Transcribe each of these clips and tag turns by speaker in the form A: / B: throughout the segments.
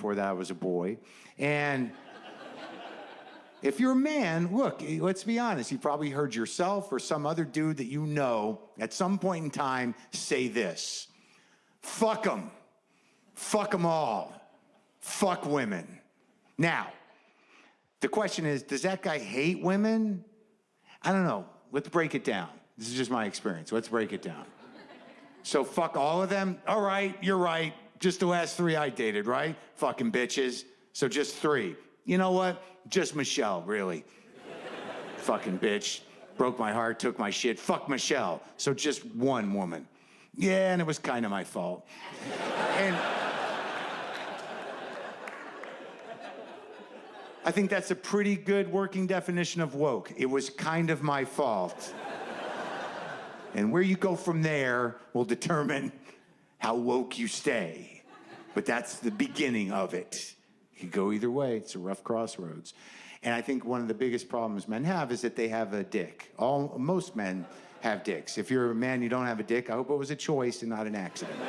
A: before that I was a boy. And if you're a man, look, let's be honest, you probably heard yourself or some other dude that you know at some point in time say this: fuck them. Fuck them all. Fuck women. Now, the question is, does that guy hate women? I don't know. Let's break it down. This is just my experience. Let's break it down. So fuck all of them? All right, you're right. Just the last 3 I dated, right? Fucking bitches. So just 3. You know what? Just Michelle, really. Fucking bitch. Broke my heart, took my shit. Fuck Michelle. So just 1 woman. Yeah, and it was kind of my fault. And I think that's a pretty good working definition of woke. It was kind of my fault. And where you go from there will determine how woke you stay. But that's the beginning of it. You go either way. It's a rough crossroads. And I think one of the biggest problems men have is that they have a dick. Most men have dicks. If you're a man, you don't have a dick, I hope it was a choice and not an accident.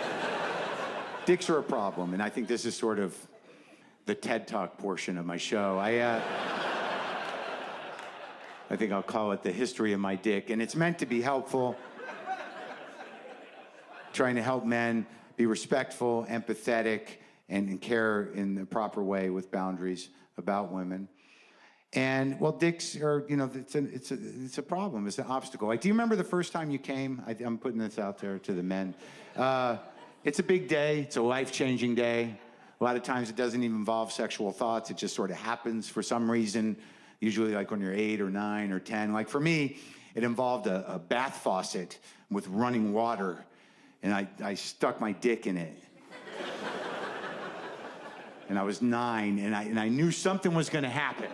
A: Dicks are a problem, and I think this is sort of the TED Talk portion of my show. I think I'll call it the history of my dick, and it's meant to be helpful. Trying to help men be respectful, empathetic, and care in the proper way with boundaries about women. And, well, dicks are, you know, it's a problem. It's an obstacle. Like, do you remember the first time you came? I'm putting this out there to the men. It's a big day. It's a life-changing day. A lot of times it doesn't even involve sexual thoughts. It just sort of happens for some reason, usually like when you're 8 or 9 or 10. Like for me, it involved a bath faucet with running water, and I stuck my dick in it. And I was 9, and I knew something was going to happen.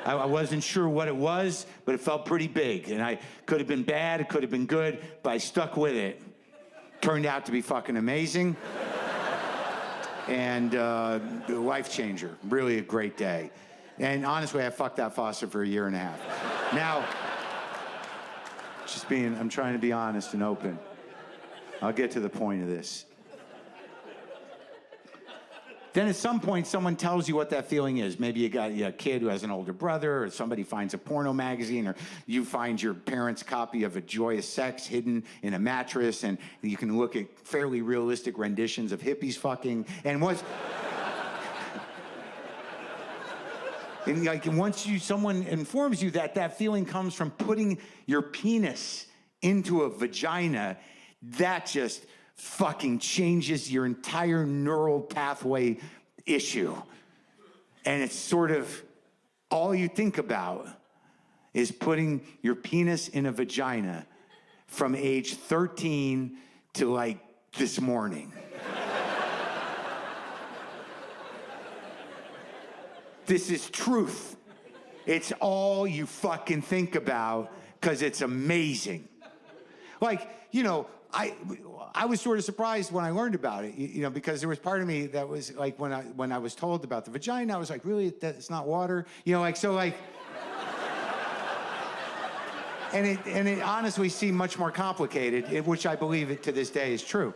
A: I wasn't sure what it was, but it felt pretty big. And I could have been bad, it could have been good, but I stuck with it. Turned out to be fucking amazing. And a life changer. Really a great day. And honestly, I fucked that faucet for 1.5 years. Now, I'm trying to be honest and open. I'll get to the point of this. Then at some point, someone tells you what that feeling is. Maybe you got a kid who has an older brother, or somebody finds a porno magazine, or you find your parents' copy of A Joyous Sex hidden in a mattress, and you can look at fairly realistic renditions of hippies fucking. And once someone informs you that that feeling comes from putting your penis into a vagina, that just fucking changes your entire neural pathway issue. And it's sort of all you think about is putting your penis in a vagina from age 13 to like this morning. This is truth. It's all you fucking think about because it's amazing. Like, you know, I was sort of surprised when I learned about it, you know, because there was part of me that was like, when I was told about the vagina, I was like, really, it's not water? You know, like, so like, and it honestly seemed much more complicated, which I believe it to this day is true.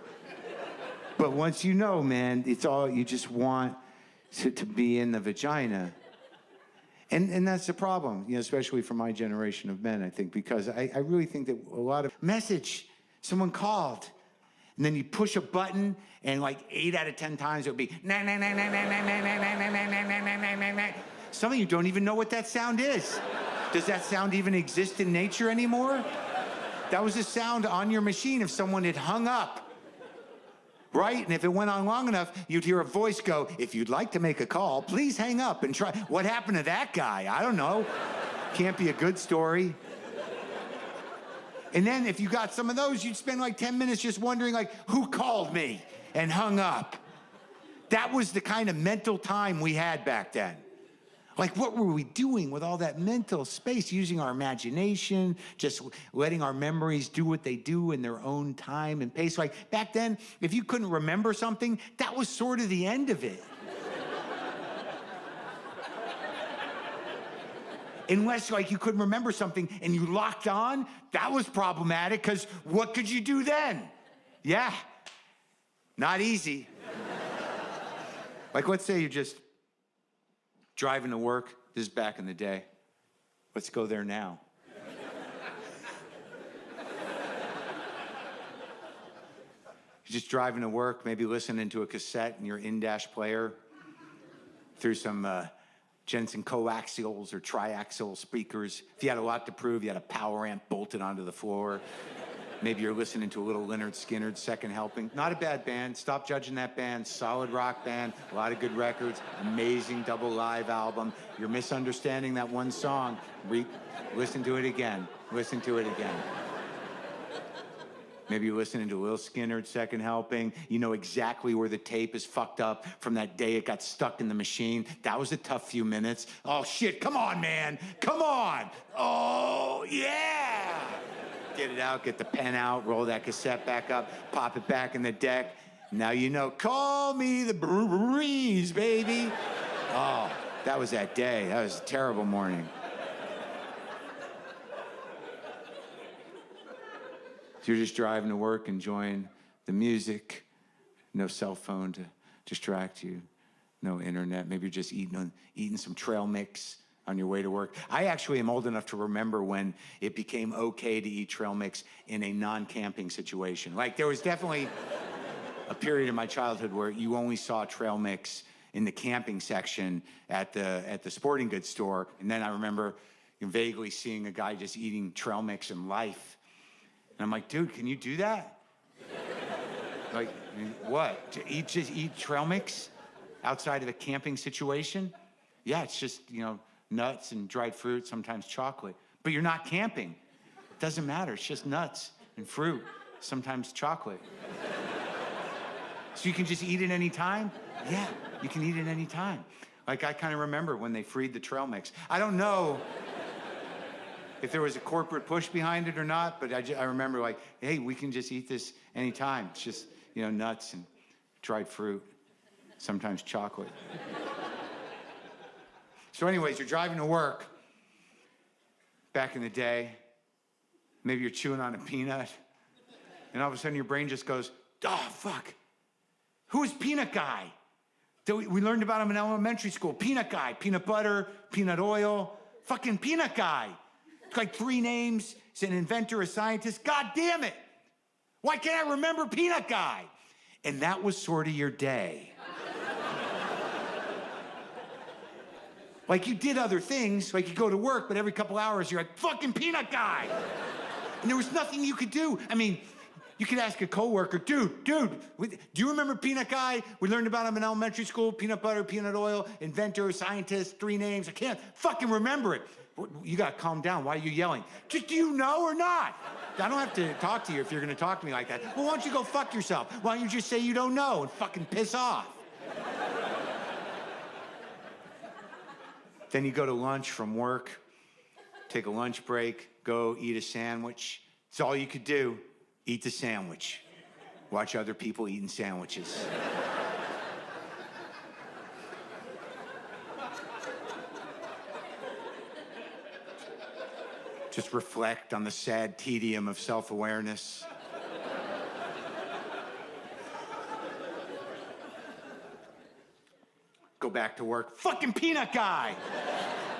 A: But once you know, man, it's all, you just want to be in the vagina. And that's the problem, you know, especially for my generation of men, I think, because I really think that a lot of someone called, and then you push a button, and like 8 out of 10 times it would be na na na na na na na na na na na na na na. Some of you don't even know what that sound is. Does that sound even exist in nature anymore? That was the sound on your machine if someone had hung up. Right? And if it went on long enough, you'd hear a voice go, if you'd like to make a call, please hang up and try. What happened to that guy? I don't know. Can't be a good story. And then if you got some of those, you'd spend like 10 minutes just wondering, like, who called me and hung up? That was the kind of mental time we had back then. Like, what were we doing with all that mental space, using our imagination, just letting our memories do what they do in their own time and pace? Like, back then, if you couldn't remember something, that was sort of the end of it. Unless, like, you couldn't remember something and you locked on, that was problematic, because what could you do then? Yeah, not easy. Like, let's say you're just driving to work. This is back in the day. Let's go there now. You're just driving to work, maybe listening to a cassette in your in-dash player through some Jensen coaxials or triaxial speakers. If you had a lot to prove, you had a power amp bolted onto the floor. Maybe you're listening to a little Lynyrd Skynyrd Second Helping. Not a bad band. Stop judging that band. Solid rock band. A lot of good records. Amazing double live album. You're misunderstanding that one song. Listen to it again. Listen to it again. Maybe you're listening to a little Skynyrd Second Helping. You know exactly where the tape is fucked up from that day it got stuck in the machine. That was a tough few minutes. Oh, shit. Come on, man. Come on. Oh, yeah. Get it out, get the pen out, roll that cassette back up, pop it back in the deck. Now you know, call me the breeze, baby. Oh, that was that day. That was a terrible morning. So you're just driving to work, enjoying the music, no cell phone to distract you, no internet. Maybe you're just eating some trail mix on your way to work. I actually am old enough to remember when it became okay to eat trail mix in a non-camping situation. Like, there was definitely a period in my childhood where you only saw trail mix in the camping section at the sporting goods store. And then I remember vaguely seeing a guy just eating trail mix in Life. And I'm like, dude, can you do that? Like, what? Just eat trail mix outside of a camping situation? Yeah, it's just, nuts and dried fruit, sometimes chocolate. But you're not camping. It doesn't matter. It's just nuts and fruit, sometimes chocolate. So you can just eat it any time? Yeah, you can eat it any time. Like, I kind of remember when they freed the trail mix. I don't know if there was a corporate push behind it or not, but I remember, like, hey, we can just eat this anytime. It's just, nuts and dried fruit, sometimes chocolate. So anyways, you're driving to work. Back in the day, maybe you're chewing on a peanut, and all of a sudden your brain just goes, oh, fuck. Who is Peanut Guy? We learned about him in elementary school. Peanut Guy, peanut butter, peanut oil, fucking Peanut Guy. It's like 3 names. He's an inventor, a scientist. God damn it. Why can't I remember Peanut Guy? And that was sort of your day. Like, you did other things, like you go to work, but every couple hours you're like, fucking Peanut Guy. And there was nothing you could do. I mean, you could ask a coworker, dude, do you remember Peanut Guy? We learned about him in elementary school. Peanut butter, peanut oil, inventor, scientist, 3 names. I can't fucking remember it. You got to calm down. Why are you yelling? Just, do you know or not? I don't have to talk to you if you're going to talk to me like that. Well, why don't you go fuck yourself? Why don't you just say you don't know and fucking piss off? Then you go to lunch from work, take a lunch break, go eat a sandwich. It's all you could do. Eat the sandwich. Watch other people eating sandwiches. Just reflect on the sad tedium of self-awareness. Go back to work. Fucking Peanut Guy!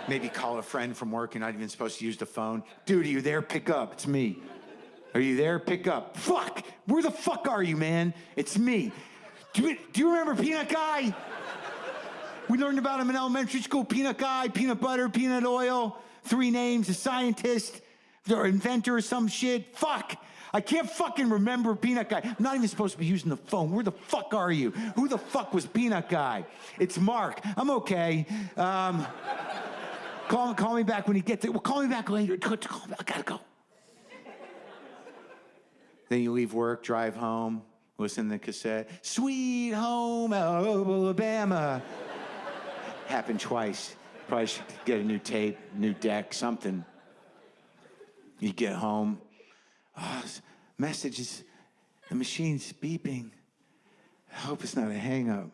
A: Maybe call a friend from work. You're not even supposed to use the phone. Dude, are you there? Pick up. It's me. Are you there? Pick up. Fuck! Where the fuck are you, man? It's me. Do you remember Peanut Guy? We learned about him in elementary school. Peanut Guy, peanut butter, peanut oil, 3 names, a scientist, or inventor or some shit. Fuck! I can't fucking remember Peanut Guy. I'm not even supposed to be using the phone. Where the fuck are you? Who the fuck was Peanut Guy? It's Mark. I'm okay. Call me back when you get there. Well, call me back later. I gotta go. Then you leave work, drive home, listen to the cassette. Sweet Home Alabama. Happened twice. Probably should get a new tape, new deck, something. You get home. Oh, messages. The machine's beeping. I hope it's not a hang-up.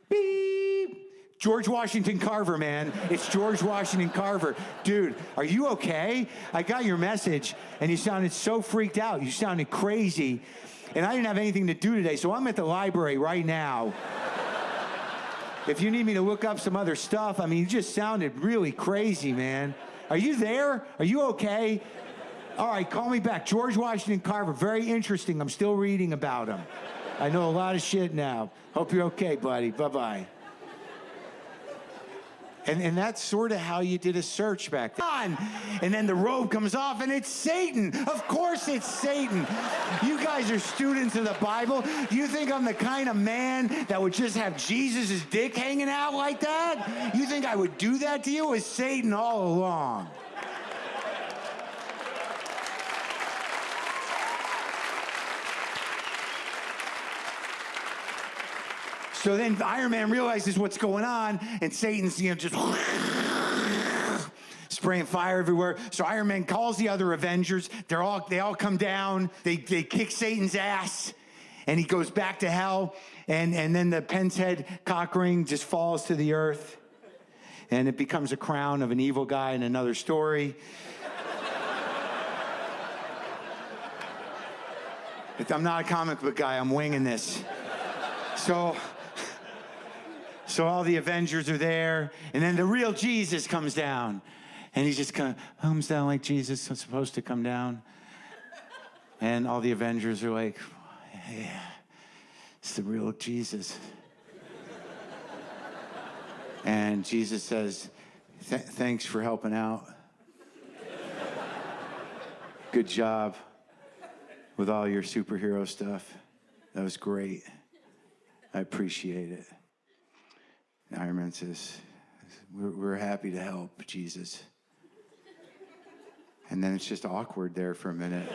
A: Beep. George Washington Carver, man. It's George Washington Carver. Dude, are you okay? I got your message, and you sounded so freaked out. You sounded crazy. And I didn't have anything to do today, so I'm at the library right now. If you need me to look up some other stuff, I mean, you just sounded really crazy, man. Are you there? Are you okay? All right, call me back. George Washington Carver, very interesting. I'm still reading about him. I know a lot of shit now. Hope you're okay, buddy. Bye-bye. And that's sort of how you did a search back then. And then the robe comes off, and it's Satan. Of course it's Satan. You guys are students of the Bible. You think I'm the kind of man that would just have Jesus' dick hanging out like that? You think I would do that to you? It was Satan all along. So then Iron Man realizes what's going on, and Satan's, just spraying fire everywhere. So Iron Man calls the other Avengers. They all come down. They kick Satan's ass, and he goes back to hell. And then the pen's head cock ring just falls to the earth, and it becomes a crown of an evil guy in another story. I'm not a comic book guy. I'm winging this. So all the Avengers are there, and then the real Jesus comes down. And he just comes down like Jesus is supposed to come down. And all the Avengers are like, yeah, it's the real Jesus. And Jesus says, thanks for helping out. Good job with all your superhero stuff. That was great. I appreciate it. And Iron Man says, we're happy to help, Jesus. And then it's just awkward there for a minute.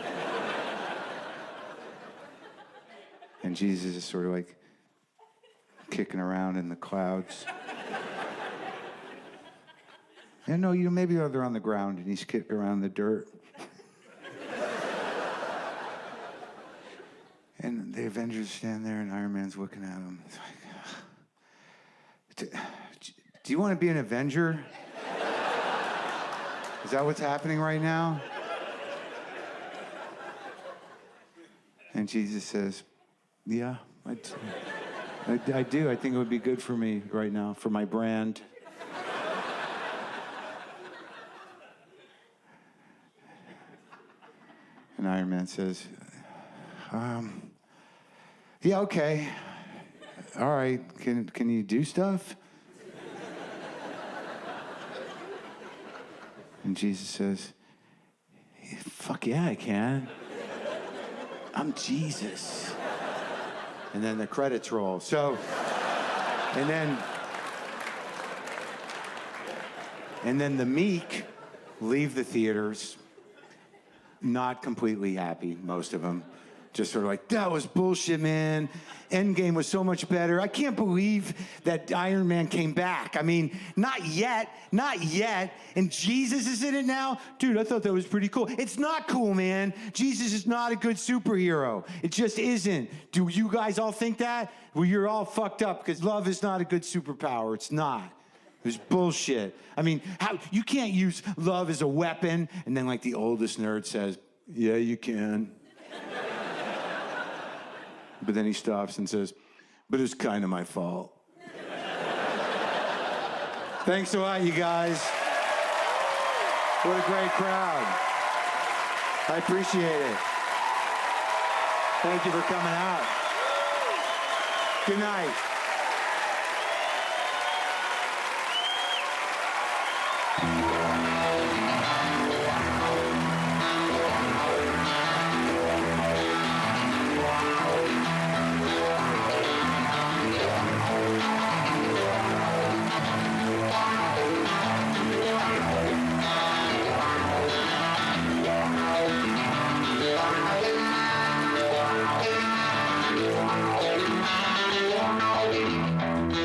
A: And Jesus is sort of like kicking around in the clouds. And no, maybe they're on the ground and he's kicking around the dirt. And the Avengers stand there and Iron Man's looking at him. It's like, do you want to be an Avenger? Is that what's happening right now? And Jesus says, yeah, I do. I think it would be good for me right now, for my brand. And Iron Man says, yeah, okay. All right, can you do stuff? And Jesus says, fuck yeah, I can. I'm Jesus. And then the credits roll. So, and then the meek leave the theaters, not completely happy, most of them. Just sort of like, that was bullshit, man. Endgame was so much better. I can't believe that Iron Man came back. I mean, not yet. And Jesus is in it now? Dude, I thought that was pretty cool. It's not cool, man. Jesus is not a good superhero. It just isn't. Do you guys all think that? Well, you're all fucked up because love is not a good superpower. It's not. It's bullshit. I mean, you can't use love as a weapon. And then like the oldest nerd says, yeah, you can. But then he stops and says, but it's kind of my fault. Thanks a lot, you guys. What a great crowd. I appreciate it. Thank you for coming out. Good night.